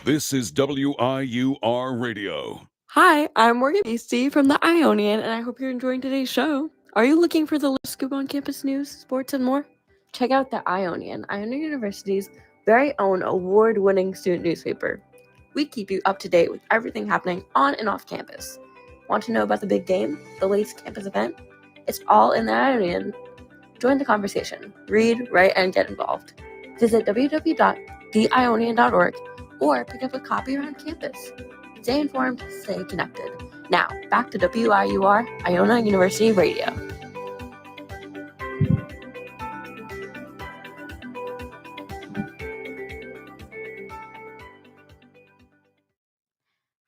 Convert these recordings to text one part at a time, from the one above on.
This is WIUR Radio. Hi, I'm Morgan Beastie from the Ionian, and I hope you're enjoying today's show. Are you looking for the latest scoop on campus news, sports, and more? Check out the Ionian, Ionian University's very own award winning student newspaper. We keep you up to date with everything happening on and off campus. Want to know about the big game, the latest campus event? It's all in the Ionian. Join the conversation, read, write, and get involved. Visit www.theionian.org or pick up a copy around campus. Stay informed, stay connected. Now, back to WIUR, Iona University Radio.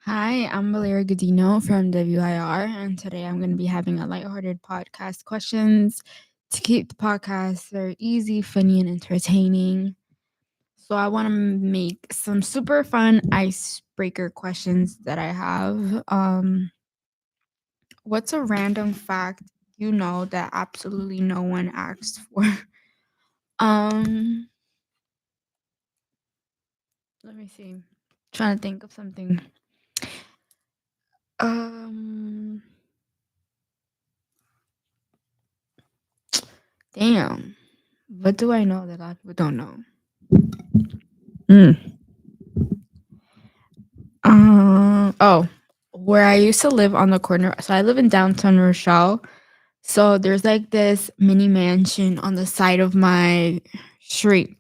Hi, I'm Valeria Godino from WIR, and today I'm going to be having a lighthearted podcast questions to keep the podcast very easy, funny, and entertaining. So I want to make some super fun icebreaker questions that I have. What's a random fact you know that absolutely no one asked for? Let me see. Trying to think of something. Damn. What do I know that a lot of people don't know? Where I used to live on the corner. So I live in downtown Rochelle. So there's like this mini mansion on the side of my street.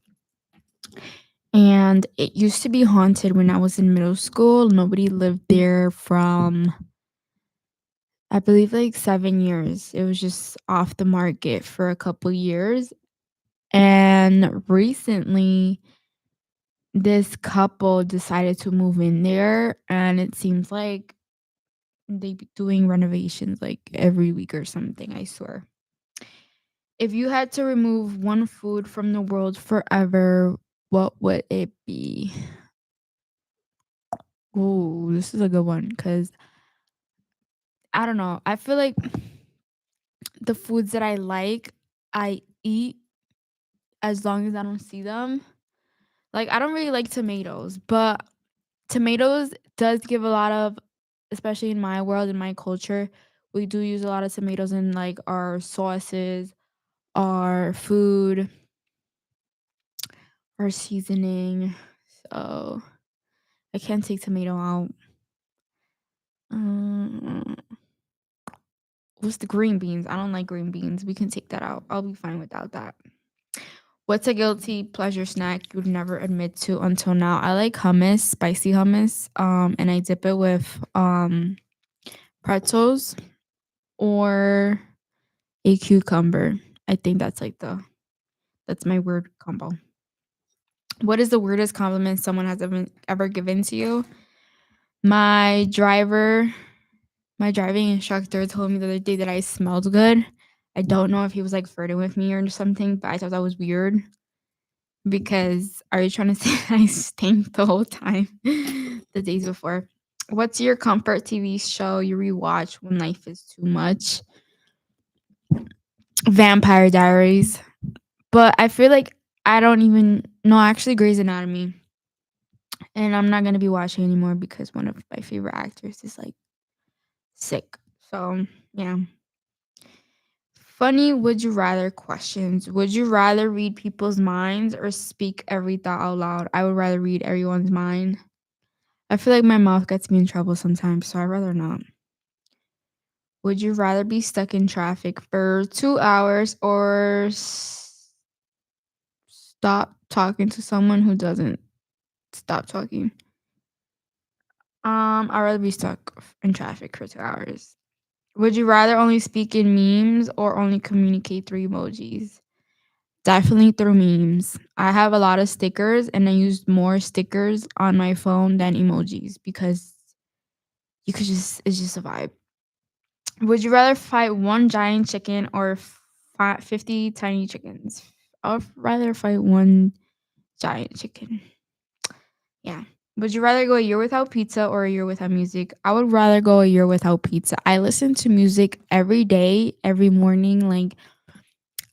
And it used to be haunted when I was in middle school. Nobody lived there from, I believe, like 7 years. It was just off the market for a couple years. And recently, this couple decided to move in there, and it seems like they be doing renovations like every week or something, I swear. If you had to remove one food from the world forever, what would it be? Ooh, this is a good one because I don't know. I feel like the foods that I eat as long as I don't see them. Like, I don't really like tomatoes, but tomatoes does give a lot of, especially in my world, in my culture, we do use a lot of tomatoes in like our sauces, our food, our seasoning. So I can't take tomato out. Um, what's the green beans? I don't like green beans. We can take that out. I'll be fine without that. What's a guilty pleasure snack you would never admit to until now? I like hummus, spicy hummus, and I dip it with pretzels or a cucumber. I think that's my weird combo. What is the weirdest compliment someone has ever given to you? My driver, my driving instructor told me the other day that I smelled good. I don't know if he was like flirting with me or something, but I thought that was weird because are you trying to say I stink the whole time the days before? What's your comfort TV show you rewatch when life is too much? Vampire Diaries. But I feel like I don't even no, actually Grey's Anatomy. And I'm not gonna be watching anymore because one of my favorite actors is like sick. So yeah. Funny would you rather questions. Would you rather read people's minds or speak every thought out loud? I would rather read everyone's mind. I feel like my mouth gets me in trouble sometimes, so I'd rather not. Would you rather be stuck in traffic for 2 hours or stop talking to someone who doesn't stop talking? I'd rather be stuck in traffic for 2 hours. Would you rather only speak in memes or only communicate through emojis? Definitely through memes. I have a lot of stickers and I use more stickers on my phone than emojis because it's just a vibe. Would you rather fight one giant chicken or 50 tiny chickens? I'd rather fight one giant chicken. Yeah. Would you rather go a year without pizza or a year without music? I would rather go a year without pizza. I listen to music every day, every morning. Like,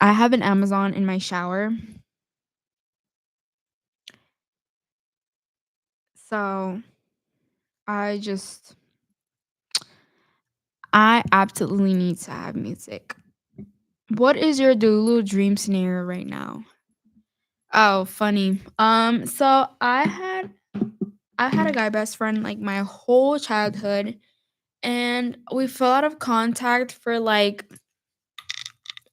I have an Amazon in my shower. So I just I absolutely need to have music. What is your Dulu dream scenario right now? Oh, funny. So I had a guy best friend like my whole childhood, and we fell out of contact for like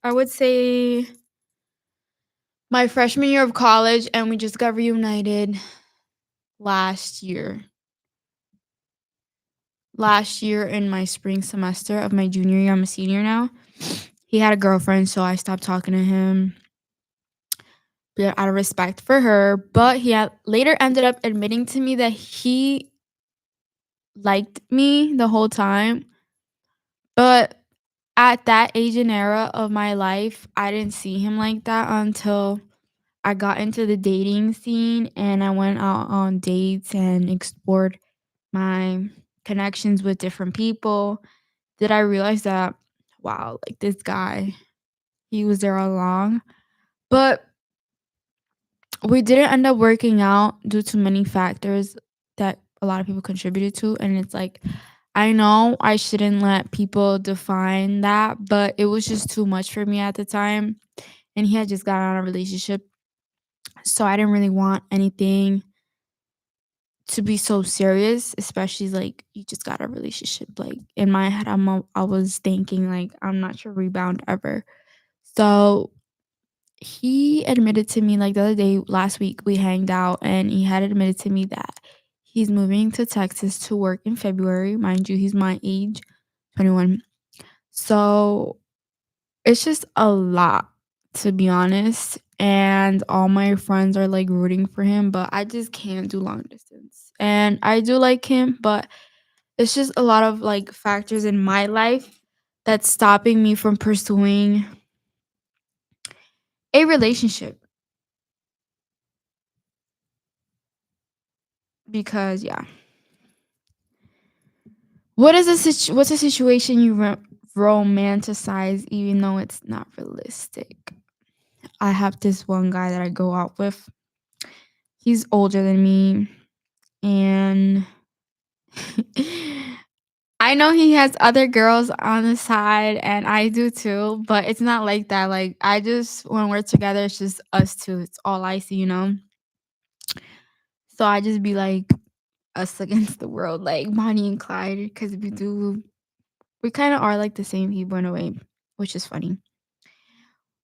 I would say my freshman year of college, and we just got reunited last year. Last year in my spring semester of my junior year, I'm a senior now. He had a girlfriend, so I stopped talking to him out of respect for her. But he had later ended up admitting to me that he liked me the whole time. But at that age and era of my life, I didn't see him like that until I got into the dating scene and I went out on dates and explored my connections with different people. Did I realize that, wow, like this guy, he was there all along. But we didn't end up working out due to many factors that a lot of people contributed to. And it's like, I know I shouldn't let people define that, but it was just too much for me at the time. And he had just gotten out of a relationship. So I didn't really want anything to be so serious, especially like you just got a relationship. Like in my head, I was thinking like I'm not sure rebound ever. So he admitted to me like the other day, last week, we hanged out and he had admitted to me that he's moving to Texas to work in February. Mind you, he's my age, 21. So it's just a lot, to be honest. And all my friends are like rooting for him, but I just can't do long distance. And I do like him, but it's just a lot of like factors in my life that's stopping me from pursuing a relationship. Because yeah. What's a situation you romanticize even though it's not realistic? I have this one guy that I go out with. He's older than me, and I know he has other girls on the side, and I do too, but it's not like that. Like, I just, when we're together, it's just us two. It's all I see, you know? So I just be like us against the world, like Bonnie and Clyde, because we kind of are like the same people in a way, which is funny.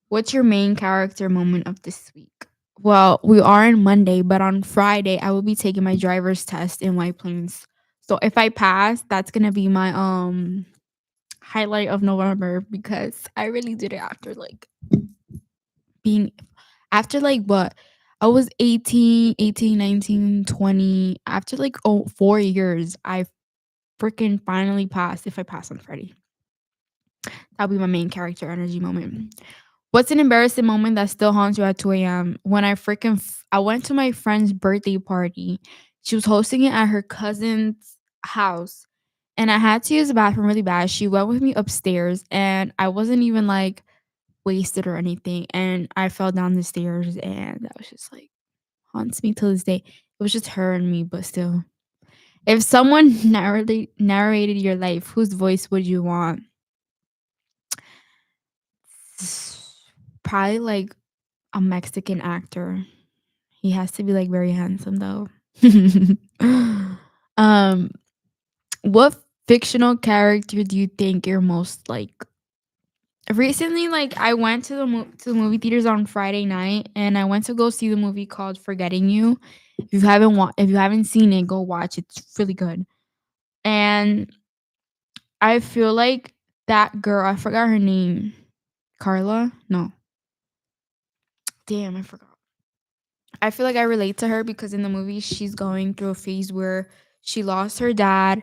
What's your main character moment of this week? Well, we are on Monday, but on Friday I will be taking my driver's test in White Plains. So if I pass, that's gonna be my highlight of November because I really did it after like being after like what I was 18, 19, 20. After like 4 years, I freaking finally passed if I pass on Friday. That'll be my main character energy moment. What's an embarrassing moment that still haunts you at 2 a.m.? When I went to my friend's birthday party. She was hosting it at her cousin's house, and I had to use the bathroom really bad. She went with me upstairs, and I wasn't even like wasted or anything. And I fell down the stairs, and that was just like haunts me till this day. It was just her and me, but still. If someone narrated your life, whose voice would you want? Probably like a Mexican actor. He has to be like very handsome though. um, what fictional character do you think you're most like? Recently, like I went to the movie theaters on Friday night, and I went to go see the movie called Forgetting You. If you haven't seen it, go watch it. It's really good. And I feel like that girl, I forgot her name. Carla? No. Damn, I forgot. I feel like I relate to her because in the movie she's going through a phase where she lost her dad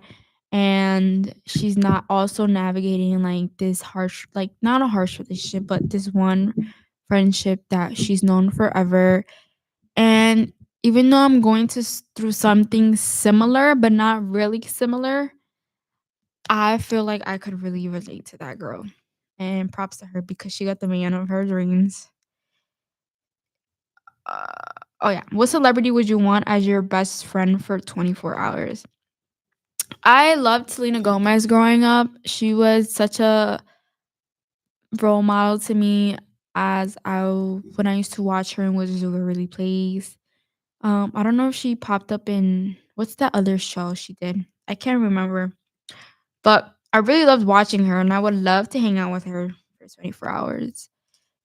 and she's not also navigating like this harsh, like not a harsh relationship, but this one friendship that she's known forever. And even though I'm going through something similar but not really similar, I feel like I could really relate to that girl. And props to her because she got the man of her dreams. Oh yeah. What celebrity would you want as your best friend for 24 hours? I loved Selena Gomez growing up. She was such a role model to me as when I used to watch her in Wizards of Waverly Place. I don't know if she popped up in what's that other show she did? I can't remember. But I really loved watching her and I would love to hang out with her for 24 hours.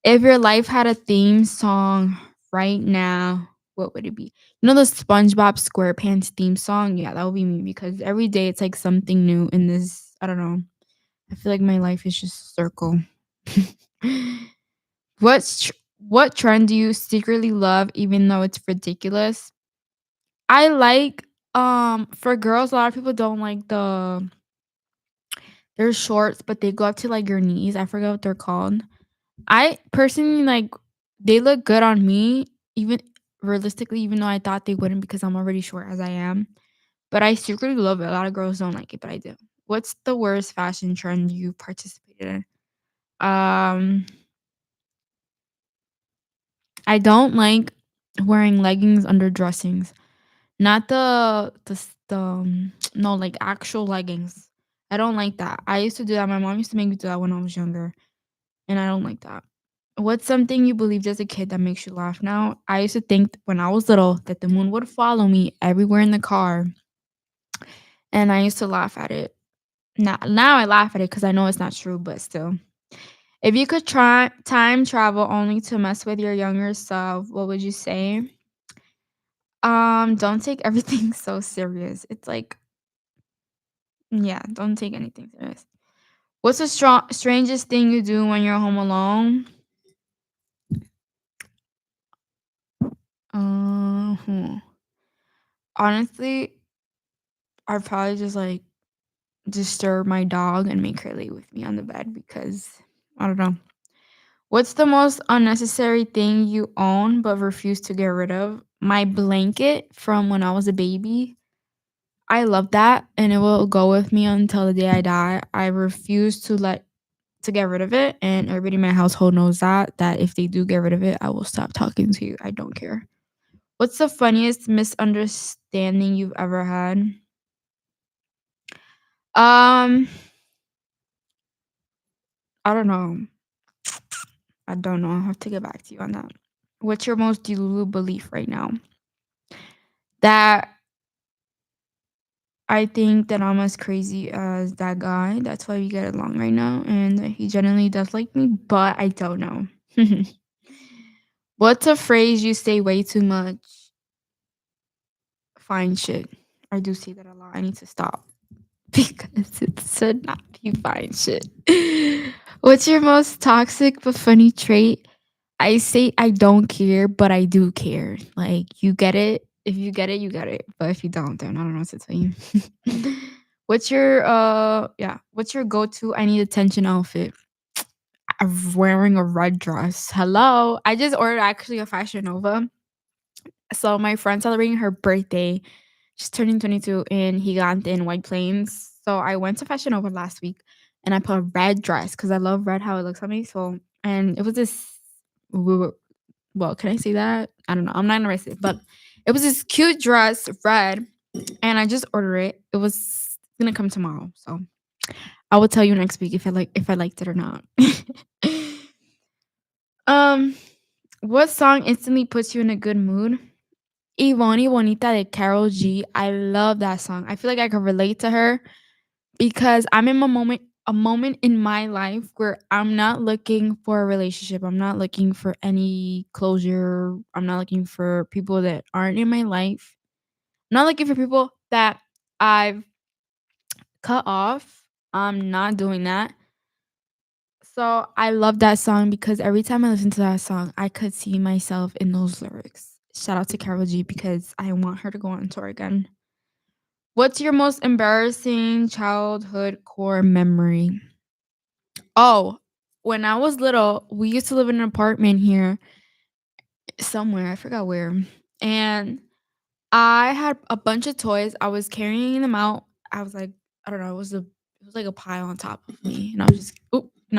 If your life had a theme song right now, what would it be? You know the SpongeBob SquarePants theme song? Yeah, that would be me because every day it's like something new in this. I don't know. I feel like my life is just a circle. What trend do you secretly love even though it's ridiculous? I like for girls, a lot of people don't like they're shorts, but they go up to like your knees. I forget what they're called. I personally like they look good on me, even realistically, even though I thought they wouldn't because I'm already short as I am. But I secretly love it. A lot of girls don't like it, but I do. What's the worst fashion trend you participated in? Um, I don't like wearing leggings under dressings. Not no like actual leggings. I don't like that. I used to do that. My mom used to make me do that when I was younger, and I don't like that. What's something you believed as a kid that makes you laugh now? I used to think when I was little that the moon would follow me everywhere in the car, and I used to laugh at it. Now I laugh at it because I know it's not true, but still. If you could try time travel only to mess with your younger self, what would you say? Don't take everything so serious. It's like, yeah, don't take anything serious. What's the strangest thing you do when you're home alone? Hmm. Honestly, I'd probably just like disturb my dog and make her lay with me on the bed because I don't know. What's the most unnecessary thing you own but refuse to get rid of? My blanket from when I was a baby. I love that and it will go with me until the day I die. I refuse to get rid of it and everybody in my household knows that if they do get rid of it, I will stop talking to you. I don't care. What's the funniest misunderstanding you've ever had? Um, I don't know. I don't know. I'll have to get back to you on that. What's your most delulu belief right now? That I think that I'm as crazy as that guy. That's why we get along right now. And that he genuinely does like me, but I don't know. What's a phrase you say way too much? Fine shit. I do say that a lot. I need to stop because it should not be fine shit. What's your most toxic but funny trait? I say I don't care, but I do care. Like you get it. If you get it, you get it. But if you don't, then I don't know what to tell you. What's your go-to I need attention outfit? I'm wearing a red dress. Hello. I just ordered actually a Fashion Nova. So my friend celebrating her birthday. She's turning 22 in Gigante in White Plains. So I went to Fashion Nova last week and I put a red dress because I love red how it looks on me. So and it was this well, can I say that? I don't know. I'm not gonna say it, but it was this cute dress, red, and I just ordered it. It was gonna come tomorrow, so I will tell you next week if I liked it or not. um, what song instantly puts you in a good mood? Ivani Bonita de Carol G. I love that song. I feel like I can relate to her because I'm in a moment in my life where I'm not looking for a relationship. I'm not looking for any closure. I'm not looking for people that aren't in my life. I'm not looking for people that I've cut off. I'm not doing that. So I love that song because every time I listen to that song, I could see myself in those lyrics. Shout out to Carol G because I want her to go on tour again. What's your most embarrassing childhood core memory? Oh, when I was little, we used to live in an apartment here somewhere, I forgot where. And I had a bunch of toys. I was carrying them out. I was like, I don't know, it was like a pile on top of me. And I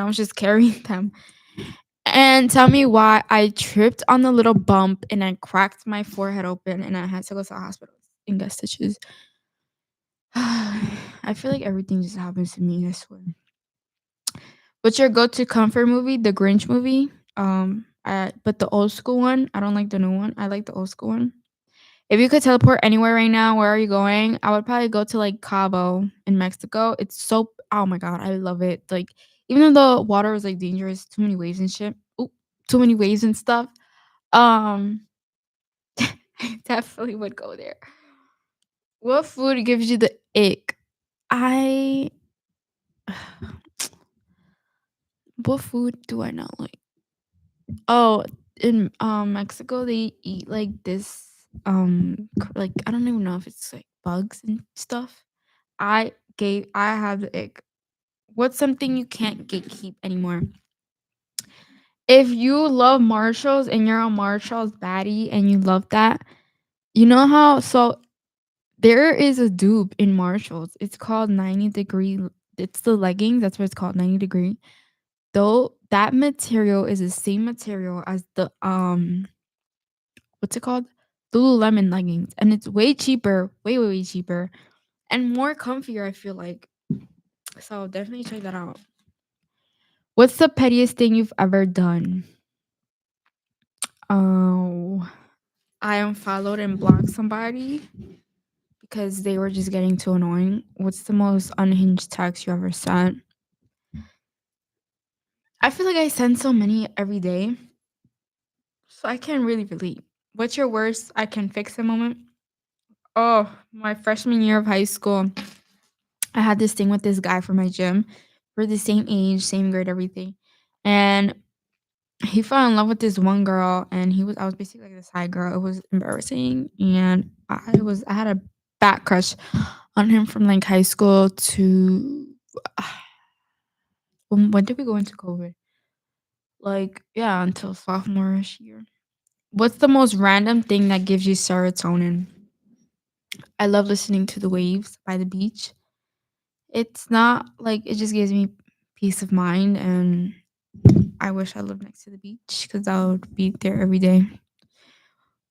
was just carrying them. And tell me why I tripped on the little bump and I cracked my forehead open and I had to go to the hospital and get stitches. I feel like everything just happens to me, I swear. What's your go-to comfort movie? The Grinch movie. But the old school one. I don't like the new one. I like the old school one. If you could teleport anywhere right now, where are you going? I would probably go to like Cabo in Mexico. It's so oh my god, I love it. Like even though the water is like dangerous, too many waves and shit. Ooh, too many waves and stuff. Um, I definitely would go there. What food gives you the ick? I what food do I not like? Oh, in Mexico they eat like this like I don't even know if it's like bugs and stuff. I have the ick. What's something you can't gatekeep anymore? If you love Marshalls and you're a Marshalls baddie and you love that, you know how there is a dupe in Marshalls. It's called 90 degree. It's the leggings. That's what it's called, 90 degree. Though that material is the same material as the what's it called? Lululemon leggings, and it's way cheaper, way way way cheaper, and more comfier. I feel like so. Definitely check that out. What's the pettiest thing you've ever done? Oh, I unfollowed and blocked somebody because they were just getting too annoying. What's the most unhinged text you ever sent? I feel like I send so many every day, so I can't really relate. What's your worst I can fix a moment? Oh, my freshman year of high school, I had this thing with this guy from my gym. We're the same age, same grade, everything. And he fell in love with this one girl and I was basically like this high girl. It was embarrassing. And I had a back crush on him from like high school to when did we go into COVID? Like, yeah, until sophomore-ish year. What's the most random thing that gives you serotonin? I love listening to the waves by the beach. It's not like it just gives me peace of mind, and I wish I lived next to the beach because I would be there every day.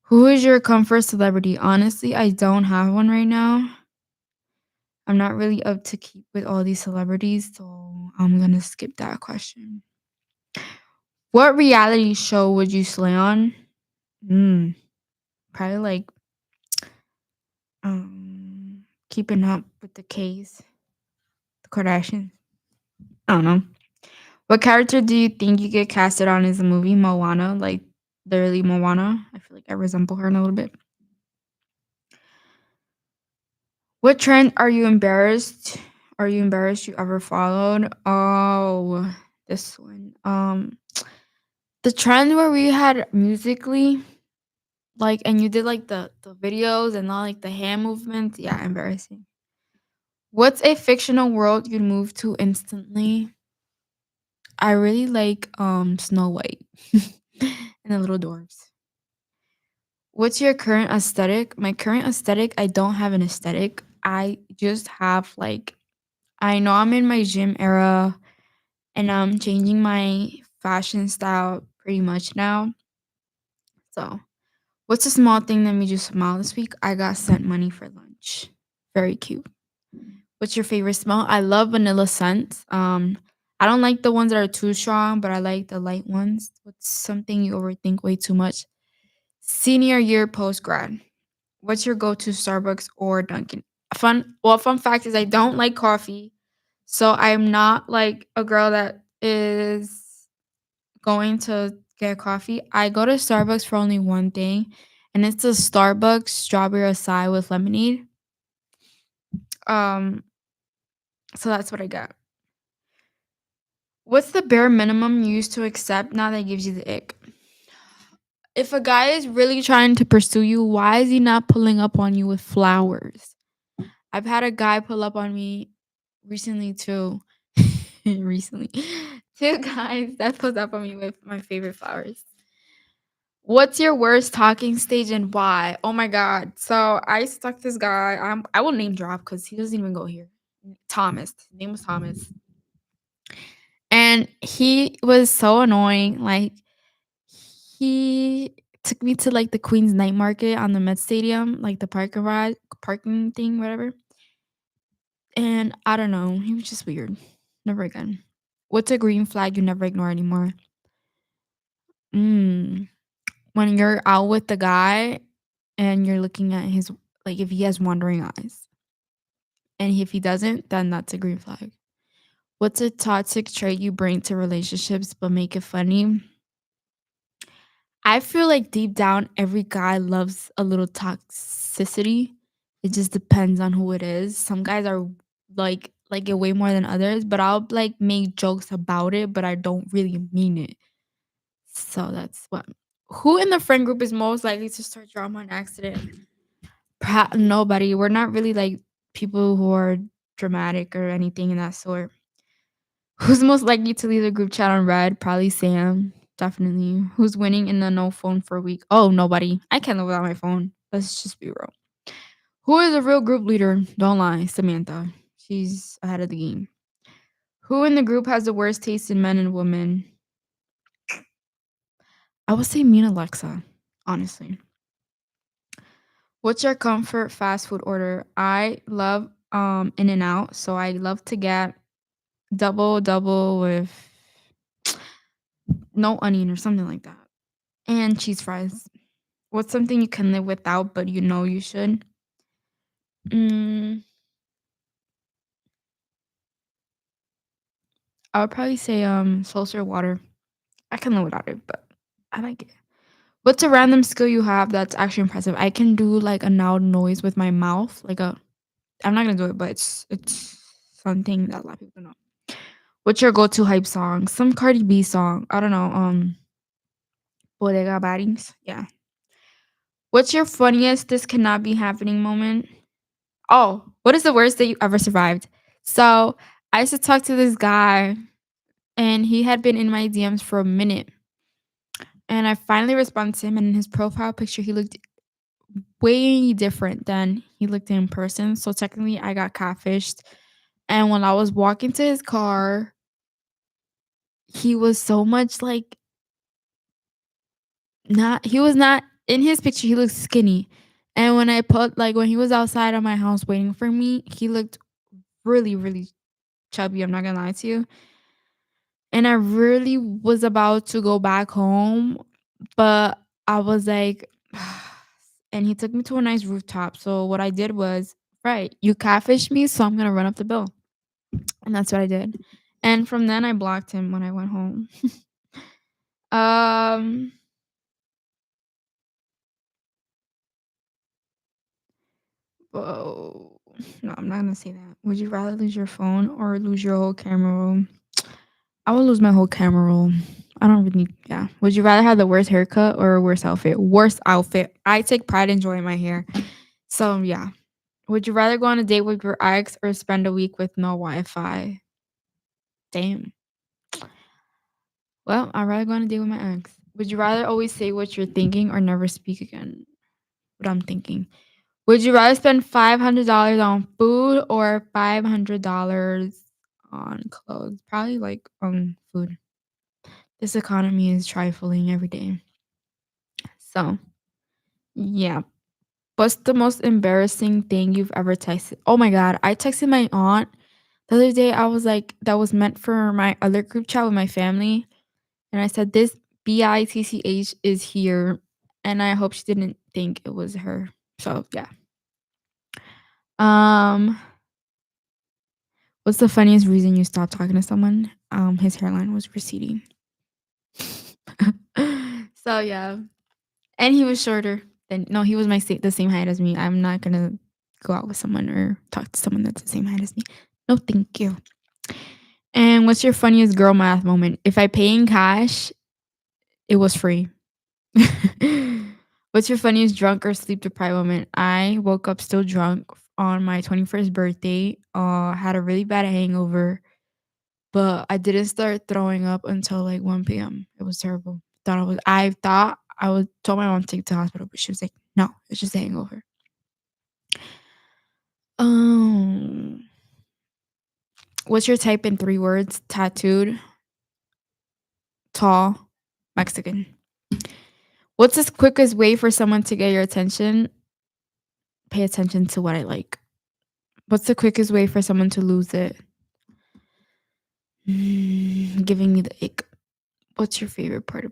Who is your comfort celebrity? Honestly, I don't have one right now. I'm not really up to keep with all these celebrities, so I'm gonna skip that question. What reality show would you slay on? Mm, probably like keeping up with the K's, the Kardashians. I don't know. What character do you think you get casted on as a movie? Moana, like literally Moana. I feel like I resemble her in a little bit. What trend are you embarrassed? Are you embarrassed you ever followed? Oh, this one. The trend where we had musically, like, and you did like the videos and all like the hand movements. Yeah, embarrassing. What's a fictional world you'd move to instantly? I really like Snow White and the Little Dwarfs. What's your current aesthetic? My current aesthetic, I don't have an aesthetic. I just have like I know I'm in my gym era and I'm changing my fashion style pretty much now. So, what's a small thing that made you smile this week? I got sent money for lunch. Very cute. What's your favorite smell? I love vanilla scents. I don't like the ones that are too strong, but I like the light ones. What's something you overthink way too much? Senior year post grad. What's your go-to Starbucks or Dunkin'? Fun fact is I don't like coffee. So I'm not like a girl that is going to get coffee. I go to Starbucks for only one thing, and it's a Starbucks strawberry acai with lemonade. Um, so that's what I got. What's the bare minimum you used to accept now that gives you the ick? If a guy is really trying to pursue you, why is he not pulling up on you with flowers? I've had a guy pull up on me recently too. Recently. Two guys that pulled up on me with my favorite flowers. What's your worst talking stage and why? Oh my god. So I stuck this guy. I will name drop because he doesn't even go here. Thomas. His name was Thomas. And he was so annoying. Like, he took me to like the Queen's Night Market on the Met Stadium, like the parking thing, whatever. And I don't know, he was just weird. Never again. What's a green flag you never ignore anymore? Mm, when you're out with the guy and you're looking at his, like, if he has wandering eyes, and if he doesn't, then that's a green flag. What's a toxic trait you bring to relationships but make it funny? I feel like deep down, every guy loves a little toxicity. It just depends on who it is. Some guys are like it way more than others, but I'll like make jokes about it, but I don't really mean it. So that's what. Who in the friend group is most likely to start drama on accident? Nobody. We're not really like people who are dramatic or anything in that sort. Who's most likely to leave the group chat on red? Probably Sam. Definitely. Who's winning in the no phone for a week? Oh, nobody. I can't live without my phone. Let's just be real. Who is a real group leader? Don't lie. Samantha. She's ahead of the game. Who in the group has the worst taste in men and women? I would say me and Alexa, honestly. What's your comfort fast food order? I love In and Out, so I love to get double with no onion or something like that. And cheese fries. What's something you can live without, but you know you should? Mm, I would probably say seltzer water. I can live without it, but I like it. What's a random skill you have that's actually impressive? I can do like a loud noise with my mouth, like a. I'm not gonna do it, but it's something that a lot of people know. What's your go-to hype song? Some Cardi B song. I don't know. Bodega Baddings. Yeah. What's your funniest this cannot be happening moment? Oh, what is the worst that you ever survived? So I used to talk to this guy, and he had been in my DMs for a minute. And I finally responded to him, and in his profile picture, he looked way different than he looked in person. So technically, I got catfished. And when I was walking to his car, he was so much like not, he was not in his picture, he looked skinny. And when I put, like, when he was outside of my house waiting for me, he looked really, really chubby. I'm not gonna lie to you. And I really was about to go back home, but I was like, and he took me to a nice rooftop. So what I did was, right, you catfished me, so I'm gonna run up the bill. And that's what I did. And from then I blocked him when I went home. um Whoa. No, I'm not gonna say that. Would you rather lose your phone or lose your whole camera roll? I would lose my whole camera roll. I don't really, yeah. Would you rather have the worst haircut or a worst outfit? Worst outfit. I take pride in enjoying my hair. So yeah. Would you rather go on a date with your ex or spend a week with no Wi-Fi? Damn. Well, I'd rather go on a date with my ex. Would you rather always say what you're thinking or never speak again? What I'm thinking. Would you rather spend $500 on food or $500 on clothes? Probably like on food. This economy is trifling every day. So, yeah. What's the most embarrassing thing you've ever texted? Oh my God. I texted my aunt the other day. I was like, that was meant for my other group chat with my family. And I said, this BITCH is here. And I hope she didn't think it was her. So, yeah. Um, What's the funniest reason you stopped talking to someone? His hairline was receding. So yeah, and he was shorter than. No, he was the same height as me. I'm not gonna go out with someone or talk to someone that's the same height as me. No, thank you. And what's your funniest girl math moment? If I pay in cash, it was free. What's your funniest drunk or sleep deprived moment? I woke up still drunk on my 21st birthday. Had a really bad hangover. But I didn't start throwing up until like 1 PM. It was terrible. I thought I would told my mom to take it to the hospital, but she was like, "No, it's just a hangover." Um, what's your type in 3 words? Tattooed. tall, Mexican. What's the quickest way for someone to get your attention? Pay attention to what I like. What's the quickest way for someone to lose it? Giving me the ick. What's your favorite part?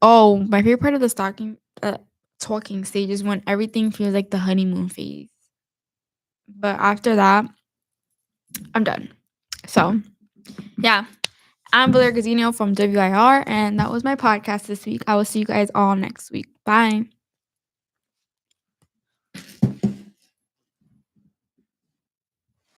Oh, my favorite part of the talking stage is when everything feels like the honeymoon phase. But after that, I'm done. So, yeah. I'm Valeria Gazzino from WIR, and that was my podcast this week. I will see you guys all next week. Bye.